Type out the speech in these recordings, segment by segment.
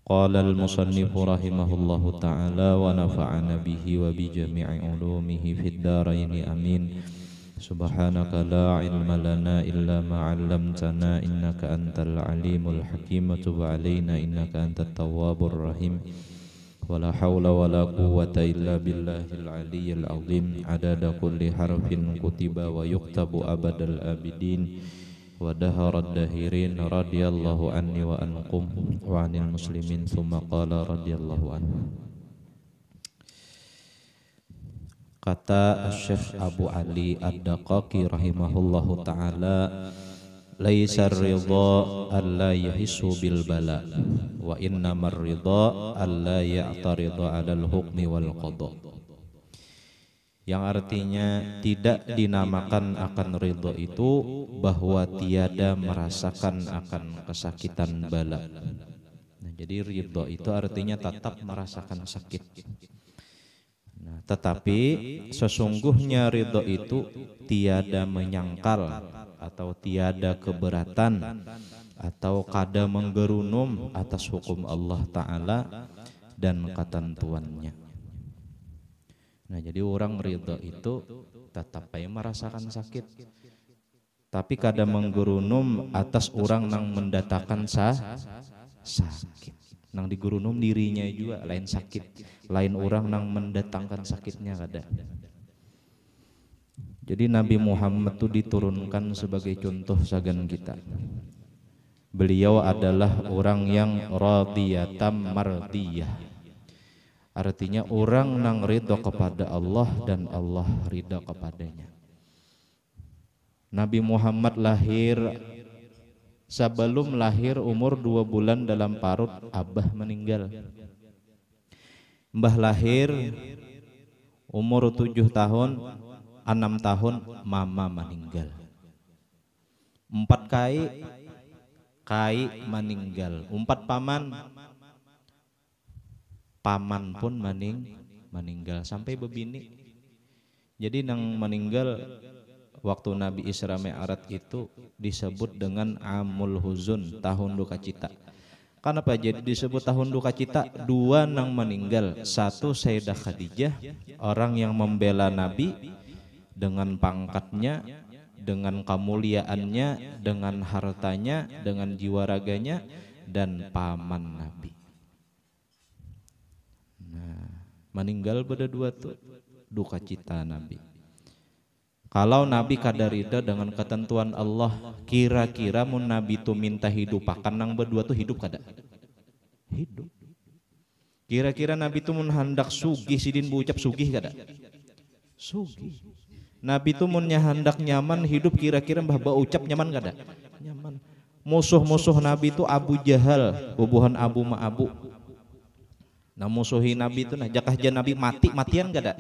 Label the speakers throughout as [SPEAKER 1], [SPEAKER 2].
[SPEAKER 1] Qala al-musannif rahimahullahu ta'ala wa nafa'ana bihi wa bi jami'i ulumihi fid dharain amin. Subhanaka la ilma lana illa ma 'allamtana innaka antal alimul hakim wa tub 'alaina innaka antat tawwabur rahim. Wala hawla wala quwwata illa billahil aliyyil azim. Adada kulli harfin kutiba wa yuktabu abadal abidin wa daharad dahirin radhiyallahu anni wa ankum wa anil muslimin thumma qala radhiyallahu anhu. Kata Syekh Abu Ali Ad-Daqaqi rahimahullahu ta'ala, laisa ridha alla yahissu bil bala wa innamar ridha alla ya'tarida 'alal hukmi wal qada. Yang artinya tidak dinamakan akan ridha itu bahwa tiada merasakan akan kesakitan bala. Nah, jadi ridha itu artinya tetap merasakan sakit. Nah, tetapi sesungguhnya ridha itu tiada menyangkal atau tiada keberatan atau kada menggerunum atas hukum Allah Ta'ala dan ketentuannya. Nah, jadi orang ridha itu tetap merasakan sakit, tapi kada menggerunum atas orang nang mendatangkan sakit. Nang digurunum dirinya juga lain sakit, lain orang nang mendatangkan sakitnya kada. Jadi Nabi Muhammad itu diturunkan sebagai contoh sagan kita. Beliau adalah orang yang radiyatam mardiyah. Artinya orang nang ridha kepada Allah dan Allah ridha kepadanya. Nabi Muhammad lahir, sebelum lahir umur 2 bulan dalam parut abah meninggal. Mbah lahir umur 7 tahun, 6 tahun mama meninggal. 4 kai meninggal. 4 paman pun meninggal sampai bebini. Jadi nang meninggal waktu Nabi Isra Mi'raj itu disebut dengan Amul Huzun, tahun duka cita. Kenapa jadi disebut tahun duka cita? 2 nang meninggal. 1 Sayyidah Khadijah, orang yang membela Nabi dengan pangkatnya, dengan kemuliaannya, dengan hartanya, dengan jiwa raganya, dan paman Nabi. Meninggal pada 2 tuh duka cita Nabi. Kalau Nabi kada rida dengan ketentuan Allah, kira-kira mun Nabi tuh minta hidup akan nang berdua tuh hidup kada? Hidup. Kira-kira Nabi tuh mun hendak sugih sidin buucap sugih kada? Sugih. Nabi tuh mun hendak nyaman hidup kira-kira mbah ucap nyaman kada? Nyaman. Musuh-musuh Nabi tuh Abu Jahal, bubuhan Abu Ma'abu. Nah musuhi Nabi itu nah jakah jan Nabi matian gak ada?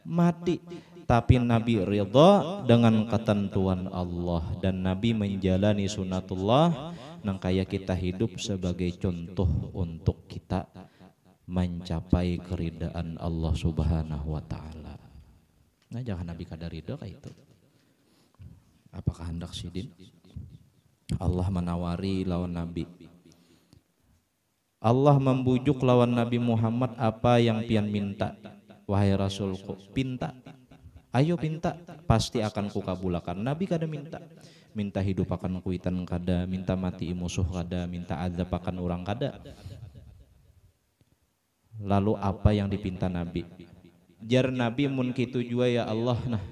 [SPEAKER 1] Mati. Tapi Nabi ridha dengan ketentuan Allah dan Nabi menjalani sunatullah nang kaya kita hidup sebagai contoh untuk kita mencapai keridaan Allah Subhanahu wa taala. Nah jangan Nabi kada ridha kayak itu. Apakah hendak sidin? Allah menawari lawan Nabi. Allah membujuk lawan Nabi Muhammad, apa yang pian minta wahai Rasulku, pinta, ayo pinta, pasti akan kukabulakan. Nabi kada minta hidup akan kuitan kada, minta mati musuh kada, minta azab akan orang kada. Lalu apa yang dipinta Nabi? Jar Nabi mun kitu jua ya Allah, nah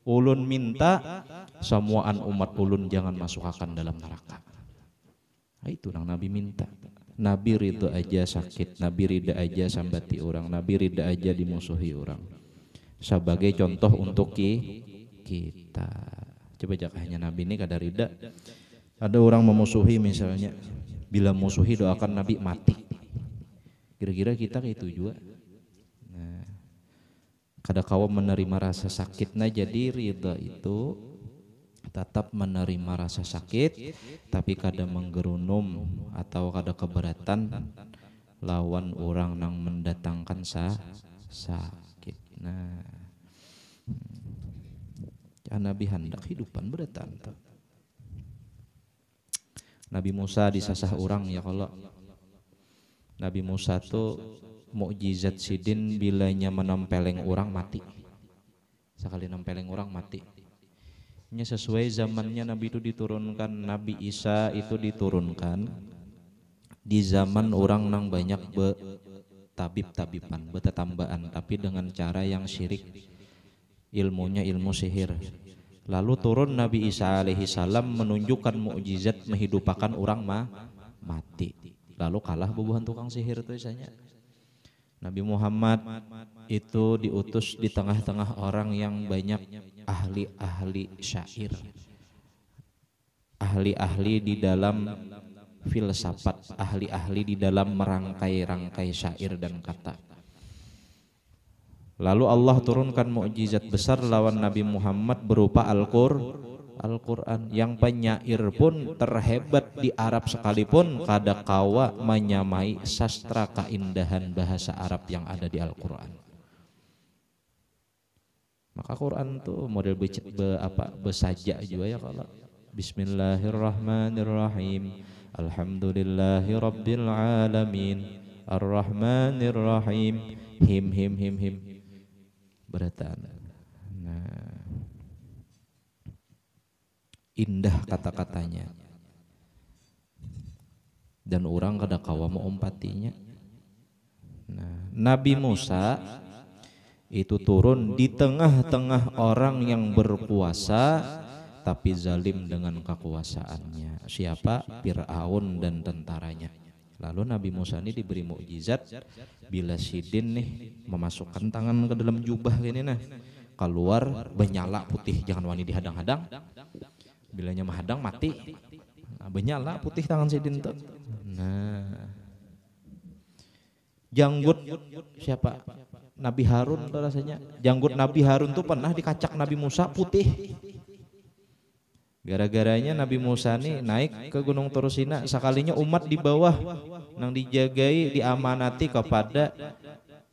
[SPEAKER 1] ulun minta semuaan umat ulun jangan masuk akan dalam neraka. Nah, itu nang Nabi minta. Nabi ridha aja sakit, Nabi ridha aja sambati orang, Nabi ridha aja dimusuhi orang. Sebagai contoh untuk kita. Coba jakahnya Nabi ini kada ridha. Ada orang memusuhi misalnya, bila musuhi doakan Nabi mati. Kira-kira kita kayak itu juga. Nah, kada kawa menerima rasa sakitnya, jadi ridha itu tetap menerima rasa sakit tapi kada menggerunum atau kada keberatan lawan orang nang mendatangkan sakit. Nah, Nabi hendak hidupan beratan. Nabi Musa disasah orang ya kalau Nabi Musa tuh mukjizat sidin bilanya menempeleng orang mati. Sekali nempeleng orang mati. Nya sesuai zamannya Nabi itu diturunkan, Nabi Isa itu diturunkan di zaman orang nang banyak tabib-tabiban, betetambaan, tapi dengan cara yang syirik, ilmunya ilmu sihir. Lalu turun Nabi Isa alaihi salam menunjukkan mukjizat menghidupakan orang mati. Lalu kalah bubuhan tukang sihir itu isanya. Nabi Muhammad itu diutus di tengah-tengah orang yang banyak ahli-ahli syair, ahli-ahli di dalam filsafat, ahli-ahli di dalam merangkai-rangkai syair dan kata. Lalu Allah turunkan mukjizat besar lawan Nabi Muhammad berupa Al-Quran, yang penyair pun terhebat di Arab sekalipun kada kawa menyamai sastra keindahan bahasa Arab yang ada di Al-Quran. Maka Quran tuh model besaja juga ya kalau Bismillahirrahmanirrahim, Alhamdulillahi Rabbil Alamin, Ar-Rahmanirrahim, him beratan. Nah, indah kata-katanya dan orang kada kawa mau umpatinya. Nah, Nabi Musa itu turun di tengah-tengah orang yang berkuasa tapi zalim dengan kekuasaannya. Siapa? Fir'aun dan tentaranya. Lalu Nabi Musa ini diberi mukjizat bila sidin nih memasukkan tangan ke dalam jubah gini nah, keluar benyala putih, jangan wani dihadang-hadang. Bilanya menghadang mati. Nah, benyala putih tangan sidin tuh. Nah, janggut siapa? Nabi Harun tuh rasanya. Janggut Nabi Harun tuh pernah dikacak Nabi Musa putih. Gara-garanya Nabi Musa nih naik ke Gunung Tursina, sekalinya umat di bawah nang dijagai, diamanati kepada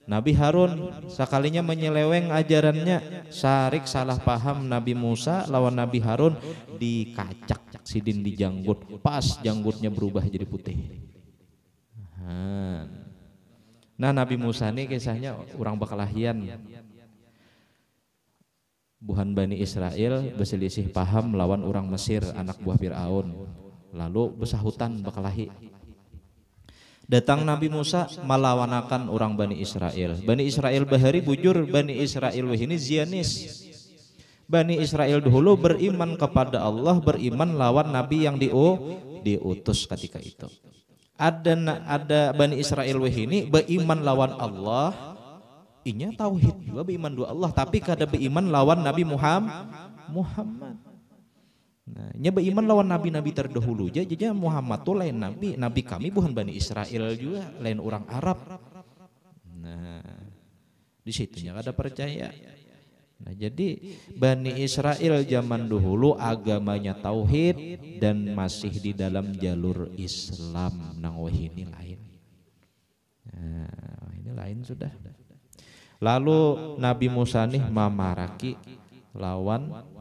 [SPEAKER 1] Nabi Harun, sekalinya menyeleweng ajarannya, sarik salah paham Nabi Musa lawan Nabi Harun, dikacak sidin di janggut, pas janggutnya berubah jadi putih. Nah, Nabi Musa ini kisahnya orang bekalahian, buhan Bani Israel berselisih paham lawan orang Mesir, anak buah Fir'aun, lalu besahutan bekalahi. Datang Nabi Musa melawanakan orang Bani Israel. Bani Israel bahari bujur, Bani Israel ini zianis. Bani Israel dahulu beriman kepada Allah, beriman lawan Nabi yang diutus ketika itu. Ada Bani Israel ini beriman lawan Allah, inya tauhid juga beriman dua Allah, tapi kada beriman lawan Nabi Muhammad. Nah, nya beriman lawan nabi-nabi terdahulu aja Muhammad tuh lain nabi kami bukan Bani Israel juga, lain orang Arab. Nah, di situnya kada percaya. Nah, jadi Bani Israel zaman dahulu agamanya tauhid dan masih di dalam jalur Islam. Nang ini lain. Nah, ini lain sudah. Lalu Nabi Musa nih mamaraki lawan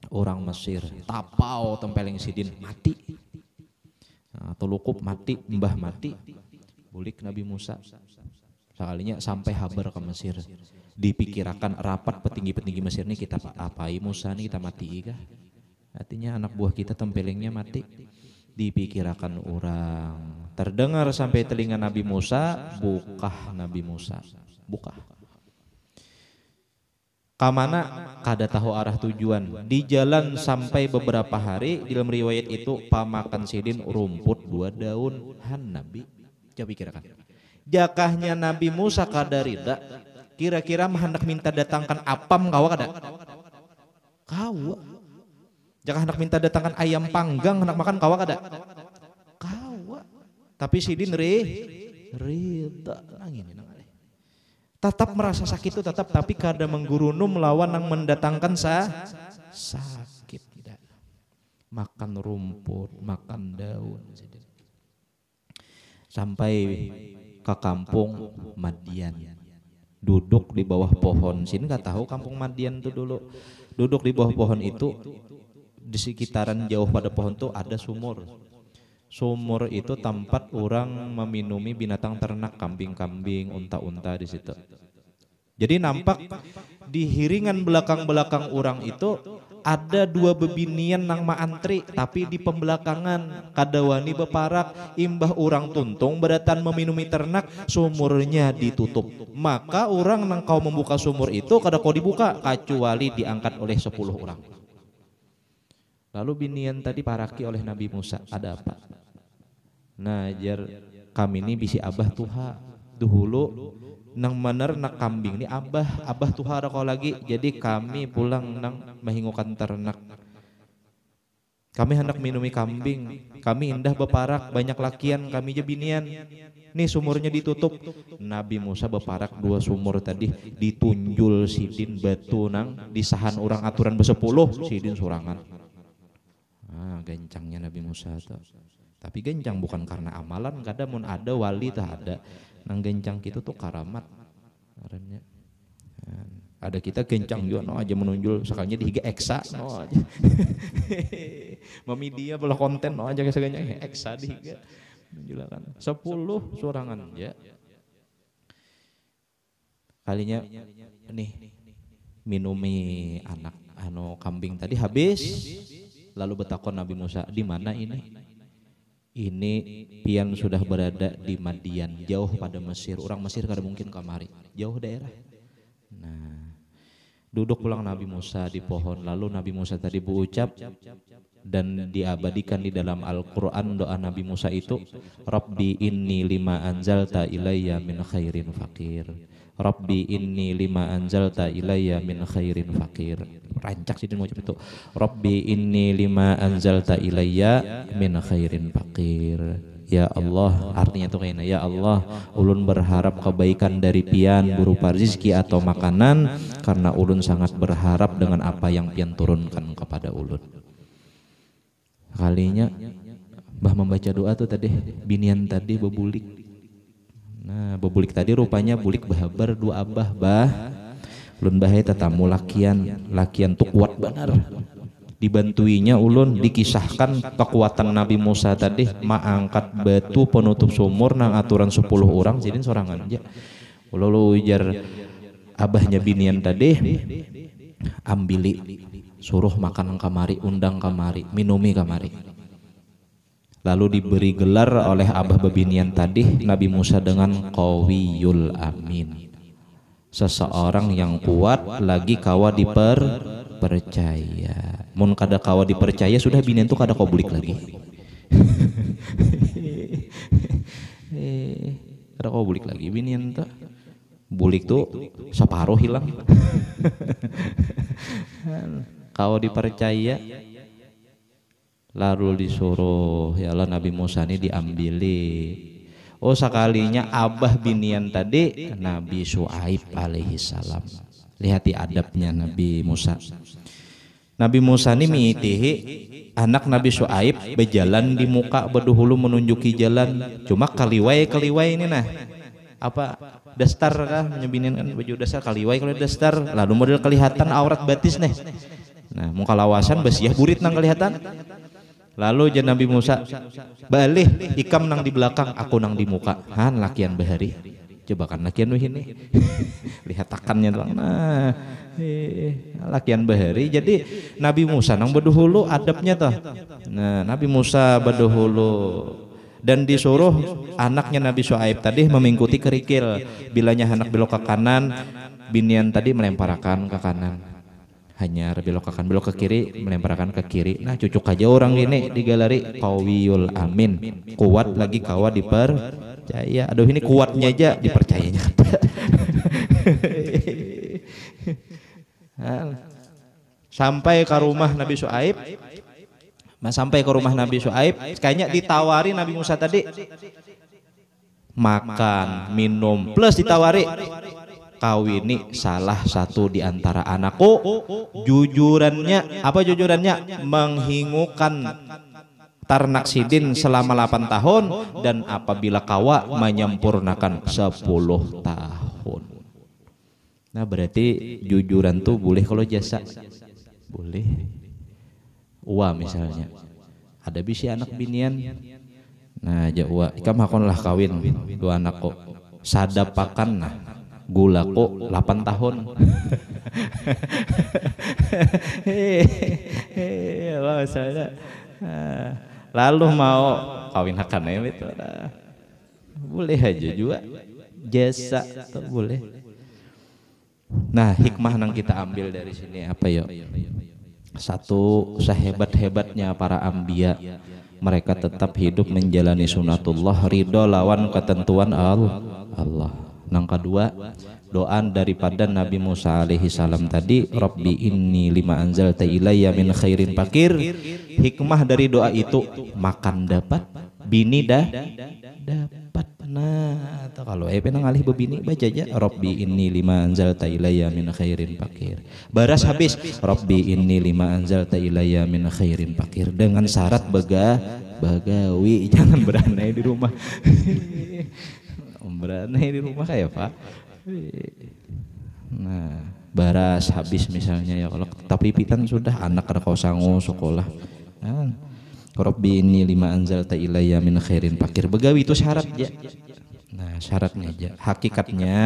[SPEAKER 1] orang Mesir, tapau tempeleng sidin mati. Nah, tulukup mati, mbah mati. Bulik Nabi Musa. Sekalinya sampai habar ke Mesir. Dipikirakan rapat petinggi-petinggi Mesir nih, kita apai Musa nih, kita mati kah? Artinya anak buah kita tempelengnya mati. Dipikirakan orang. Terdengar sampai telinga Nabi Musa, bukah Nabi Musa. Bukah. Kamana kada tahu arah tujuan. Di jalan sampai beberapa hari, di dalam riwayat itu pamakan sidin rumput 2 daun han Nabi. Coba pikirkan. Jakahnya Nabi Musa kada rida. Kira-kira hendak minta datangkan apam kawa kada? Kawa. Jakah hendak minta datangkan ayam panggang hendak makan kawa kada? Kawa. Tapi sidin rida nangin. Tetap merasa sakit itu tetap, tapi kada menggurunum lawan yang mendatangkan sakit. Makan rumput, makan daun. Sampai ke kampung Madian. Duduk di bawah pohon. Sini nggak tahu kampung Madian itu dulu. Duduk di bawah pohon itu, di sekitaran jauh pada pohon itu ada sumur. Sumur itu tempat orang meminumi binatang ternak, kambing-kambing, unta-unta di situ. Jadi nampak di hiringan belakang-belakang orang itu ada dua bebinian nang maantri, tapi di pembelakangan kadawani beparak, imbah orang tuntung beratan meminumi ternak, sumurnya ditutup. Maka orang nang kau membuka sumur itu kada kau dibuka kecuali diangkat oleh 10 orang. Lalu binian tadi paraki oleh Nabi Musa, ada apa? Nah, jar kami ini bisi abah tuha dahulu nang maner nak kambing ini abah tuha ada kau lagi, jadi kami pulang nang mahingukan ternak. Kami hendak minumi kambing, kami indah beparak banyak lakian, kami je binian. Nih sumurnya ditutup. Nabi Musa beparak 2 sumur tadi, ditunjul sidin batu nang disahan orang aturan besepuluh, sidin sorangan. Gencangnya Nabi Musa tuh. Tapi gencang bukan karena amalan, kadang mun ada wali tak ada. Nang gencang gitu tuh karamat. Ada kita gencang juga no aja menunjul sekalinya di higa eksa no aja. Mami dia belah konten no aja sekalinya eksa di higa. Menjulakan 10 sorangan ya. Kalinya nih minumi anak kambing tadi habis. Lalu betakon Nabi Musa, di mana ini? Ini pian sudah berada di Madian, jauh pada Mesir. Orang Mesir kada mungkin kamari, jauh daerah. Nah, duduk pulang Nabi Musa di pohon. Lalu Nabi Musa tadi berucap dan diabadikan di dalam Al-Quran doa Nabi Musa itu, Rabbi inni lima anzalta ilayya min khairin fakir. Rabbi inni lima anzalta ilayya min khairin fakir. Rancak sih dia mau itu. Rabbi inni lima anzalta ilayya min khairin fakir. Ya Allah, artinya tuh kayaknya ya Allah, ulun berharap kebaikan dari pian berupa rezeki atau makanan, karena ulun sangat berharap dengan apa yang pian turunkan kepada ulun. Kalinya bah membaca doa tuh tadi, binian tadi bebulik. Nah, bebulik tadi rupanya bulik bahabar 2 abah bah. Ulun bahaya tetamu lakian tuh kuat benar. Dibantuinya ulun, dikisahkan kekuatan Nabi Musa tadi maangkat batu penutup sumur nang aturan 10 orang jadi sorangan aja. Ulun ujar abahnya binian tadi, ambili suruh makan kamari, undang kamari, minumi kamari. Lalu diberi gelar oleh abah bebinian tadi Nabi Musa dengan Qawiyul Amin, seseorang yang kuat lagi kawa dipercaya. Mun kada kawa dipercaya sudah binian tuh kada kau bulik lagi. Kada kau bulik lagi binian tuh. Bulik tuh separuh hilang. Kawa dipercaya. Lalu disuruh ya Allah Nabi Musa ini diambili. Oh sekalinya abah binian tadi Nabi Syuaib alaihi salam. Lihati adabnya Nabi Musa. Nabi Musa ini miitihi anak Nabi Syuaib berjalan di muka berduhulu menunjuki jalan. Cuma kaliwai ini nah. Apa dastar kah nyebinin kan baju dasar kaliwai kalau dastar lalu model kelihatan aurat batis nih. Nah muka lawasan besiah burit nang kelihatan. Lalu jan Nabi Musa balik ikam nang di belakang aku nang di muka. Han lakian bahari. Coba kan lakian ini. Lihat takannya doang. Nah, lakian bahari. Jadi Nabi Musa nang berduhulu adabnya toh. Nah, Nabi Musa berduhulu dan disuruh anaknya Nabi Syuaib tadi memengikuti kerikil. Bilanya anak belok ke kanan, binian tadi melemparkan ke kanan. Hanya belok ke kiri, melemparkan ke kiri. Nah cucuk aja orang ini di galeri Qawiyul Amin, kuat lagi kawa dipercaya. Aduh ini kuatnya aja dipercayanya. Sampai ke rumah Nabi Syuaib. Sampai ke rumah Nabi Syuaib, kayaknya ditawari Nabi Musa tadi makan, minum, plus ditawari kawini salah satu di antara anakku. Jujurannya apa jujurannya? Menghingukan ternak sidin selama 8 tahun dan apabila kawa menyempurnakan 10 tahun. Nah berarti jujuran tuh boleh kalau jasa boleh. Misalnya ada bisi anak binian Nah Jawa ikam hakon lah kawin dua anak kok sadapakan nah gula kok 8 tahun. Lalu mau kawin akan itu boleh aja juga jasa tuh boleh. Nah hikmah yang kita ambil dari sini apa ya? Satu, sehebat-hebatnya para anbiya mereka tetap hidup menjalani sunatullah ridho lawan ketentuan Allah. Yang kedua, doa daripada Nabi Musa alaihi salam tadi, Rabbi inni lima anzalta ilayya min khairin fakir. Hikmah dari doa itu makan dapat, bini dapat. Nah, atau kalau penang alih bebini baca aja Rabbi inni lima anzalta ilayya min khairin fakir. Baras habis Rabbi inni lima anzalta ilayya min khairin fakir dengan syarat bagawi jangan beranai di rumah. Beranai di rumah kayak Pak. Nah, baras habis misalnya ya kalau tapi pitan sudah anak ada kau sangu sekolah. Nah, Rabbi inni lima anzalta ilayya min khairin fakir. Begawi itu syarat ya. Nah, syaratnya aja. Hakikatnya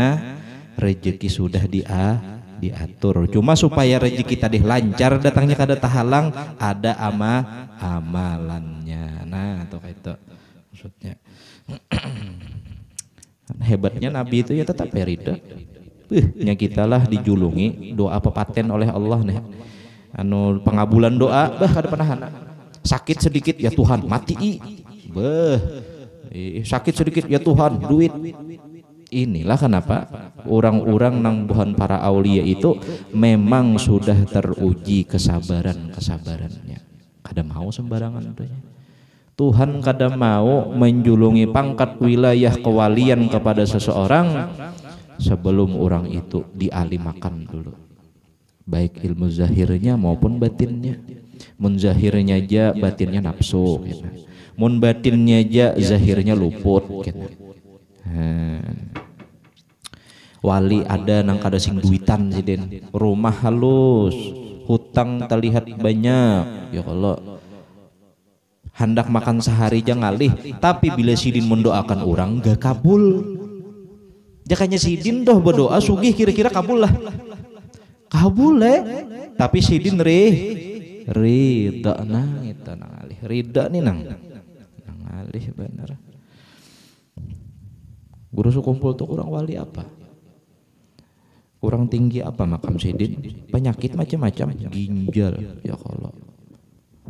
[SPEAKER 1] rezeki sudah diatur. Cuma supaya rezeki tadi lancar datangnya kada tahalang ada amalannya. Nah, atau itu maksudnya. Hebatnya Nabi itu ya tetap ridha. Nya kitalah dijulungi doa pepaten oleh Allah nih. Anu pengabulan doa bah kada pernah sakit sedikit ya Tuhan mati sakit sedikit ya Tuhan duit. Inilah kenapa orang-orang nang buhan para aulia itu memang sudah teruji kesabarannya. Kada mau sembarangan doanya. Tuhan kada mau menjulungi pangkat wilayah kewalian kepada seseorang sebelum orang itu dialimakan dulu, baik ilmu zahirnya maupun batinnya. Mun zahirnya aja batinnya nafsu gitu. Mun batinnya aja zahirnya luput gitu. Wali ada nang kada sing duitan sidin, rumah halus, hutang terlihat banyak ya kalau hendak makan sehari jangan ngalih, tapi bila sidin mendoakan orang gak kabul. Jakanya sidin doh berdoa sugih kira-kira kabul lah. Kabul tapi sidin ridha nang itu nang alih. Ridha nih nang alih bener. Guru sukumpul tuh kurang wali apa? Kurang tinggi apa makam sidin? Penyakit macam-macam, ginjal ya kalau.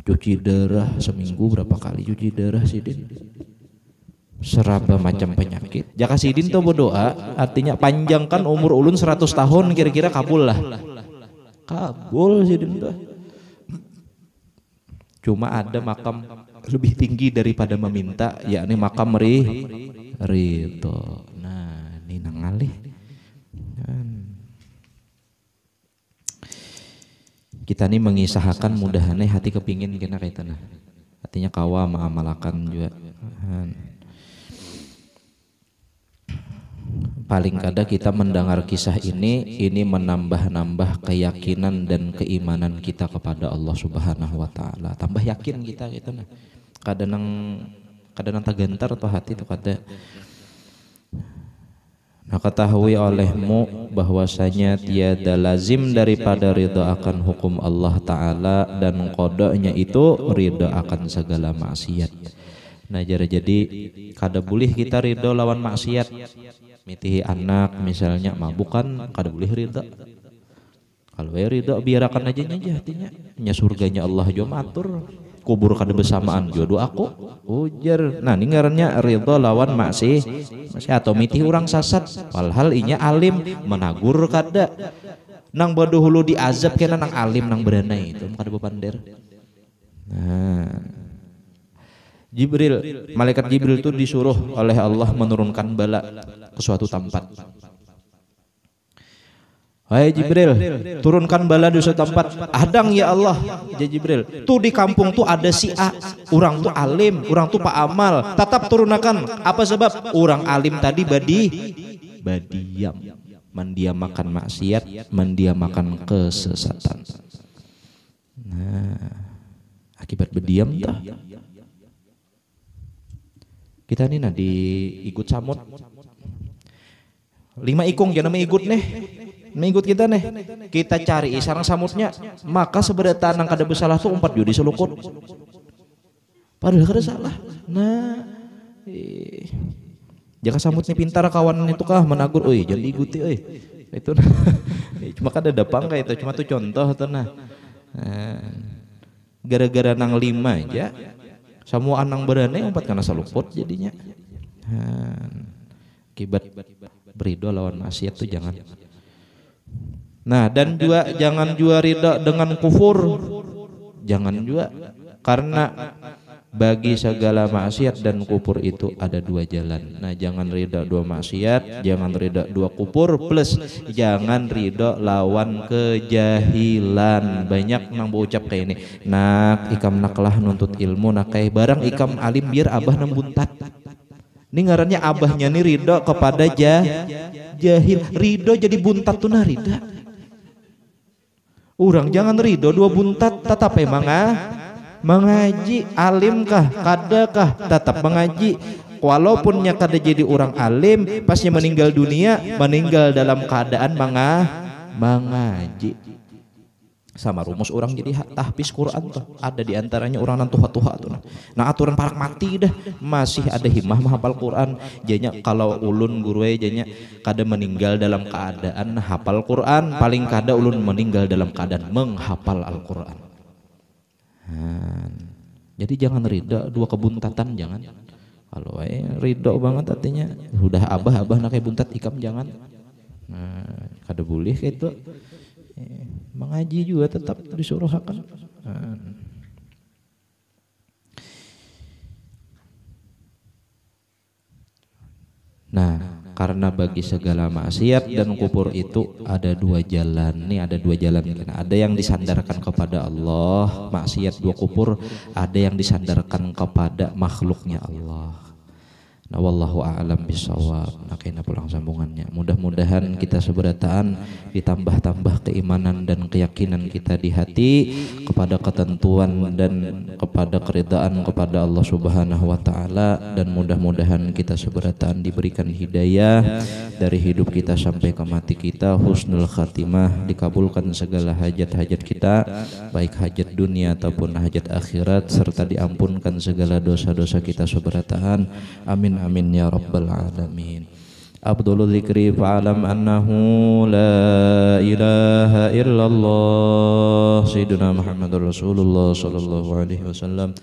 [SPEAKER 1] Cuci darah seminggu berapa kali cuci darah sidin? Seraba macam penyakit. Jaka sidin tuh berdoa artinya panjangkan umur ulun 100 tahun kira-kira kabul lah. Kabul sidin tuh. Cuma ada makam lebih tinggi daripada meminta, yakni makam ridho. Nah, ini nang alih. Kita ini mengisahkan mudahannya hati kepingin kena kaitannya. Artinya kawa mengamalakan juga. Paling kada kita mendengar kisah ini menambah-nambah keyakinan dan keimanan kita kepada Allah Subhanahu wa taala. Tambah yakin kita gitu nah. Kadang tagantar atau hati itu kada. Nah, ketahui olehmu bahwasanya tiada lazim daripada ridha akan hukum Allah Ta'ala dan qadanya itu ridha akan segala maksiat. Nah jadi kada boleh kita ridha lawan maksiat. Mitihi anak misalnya mabukan kada boleh ridha. Kalau ridha biarkan aja hatinya. Nya surganya Allah jo matur. Kubur kada bersamaan jodoh aku ujar. Nah ini ngarannya ridho lawan masih atau miti orang sasat walhal inya alim menagur kada nang bodoh hulu diazab kena nang alim nang beranai itu kada bepander. Nah malaikat Jibril itu disuruh oleh Allah menurunkan bala ke suatu tempat. Hai Jibril, turunkan bala di suatu tempat. Adang ya Allah, ya Jibril. Tuh di kampung tuh ada si A, orang tuh alim, orang tuh pak amal. Tetap turunkan. Apa sebab? Orang alim tadi badiam, mendiamakan maksiat, mendiamakan kesesatan. Nah, akibat berdiam dah. Kita nih di igut samut 5 ikung jangan igut nih. Mengikut kita nih, kita cari sarang samutnya, maka sebenarnya tanang kada bersalah tuh 4 judi selukut. Padahal kada salah. Nah, jika samutnya pintar kawan itu kah menagur, oi jadi ikuti, oi itu. Cuma kada ada pangka itu, cuma tuh contoh tuh nah. Gara-gara nang 5 aja, semua anang berani 4 karena selukut jadinya. Akibat berido lawan maksiat tuh jangan. Nah, dan juga jangan juga ridha dengan kufur. Jangan juga, karena bagi segala maksiat dan kufur itu ada 2 jalan. Nah, jangan ridha 2 maksiat, jangan ridha 2 kufur, plus jangan ridha lawan kejahilan. Banyak nang berucap kayak ini, nak ikam naklah nuntut ilmu, nak kayak barang ikam alim biar abah nembuntat. Ini ngarannya abahnya nih ridho kepada jahil. Ridho jadi buntat tuh nah ridha. Orang jangan ridho 2 buntat tetap emang mengaji. Alim kah kadakah tetap mengaji. Walaupun nya kada jadi orang alim, pasnya meninggal dunia meninggal dalam keadaan mengaji. Sama rumus orang jadi tahfiz Quran tuh ada diantaranya orang nan tuha-tuha tuh. Nah aturan parak mati dah masih ada himmah menghafal Quran. Jadinya kalau ulun guru jadinya kada meninggal dalam keadaan hafal Quran, paling kada ulun meninggal dalam keadaan menghafal Al-Quran. Jadi jangan ridha 2 kebuntatan, jangan. Kalau ridha banget artinya sudah abah nak kayak buntat ikam jangan. Kada boleh kayak itu. Mengaji juga tetap disuruh akan. Nah, karena bagi segala maksiat dan kufur itu ada 2 jalan. Nih ada 2 jalan. Ada yang disandarkan kepada Allah, maksiat 2 kufur. Ada yang disandarkan kepada makhluknya Allah. Nah, wallahu a'lam bishawab. Nah, kena pulang sambungannya. Mudah-mudahan kita seberataan ditambah-tambah keimanan dan keyakinan kita di hati kepada ketentuan dan kepada keridaan kepada Allah Subhanahu wa taala, dan mudah-mudahan kita seberataan diberikan hidayah dari hidup kita sampai ke mati kita, husnul khatimah, dikabulkan segala hajat-hajat kita, baik hajat dunia ataupun hajat akhirat, serta diampunkan segala dosa-dosa kita seberataan. Amin amin ya rabbal alamin. Abdul dzikri fa'alam annahu la ilaha illallah sayyiduna Muhammadur Rasulullah sallallahu alaihi wasallam.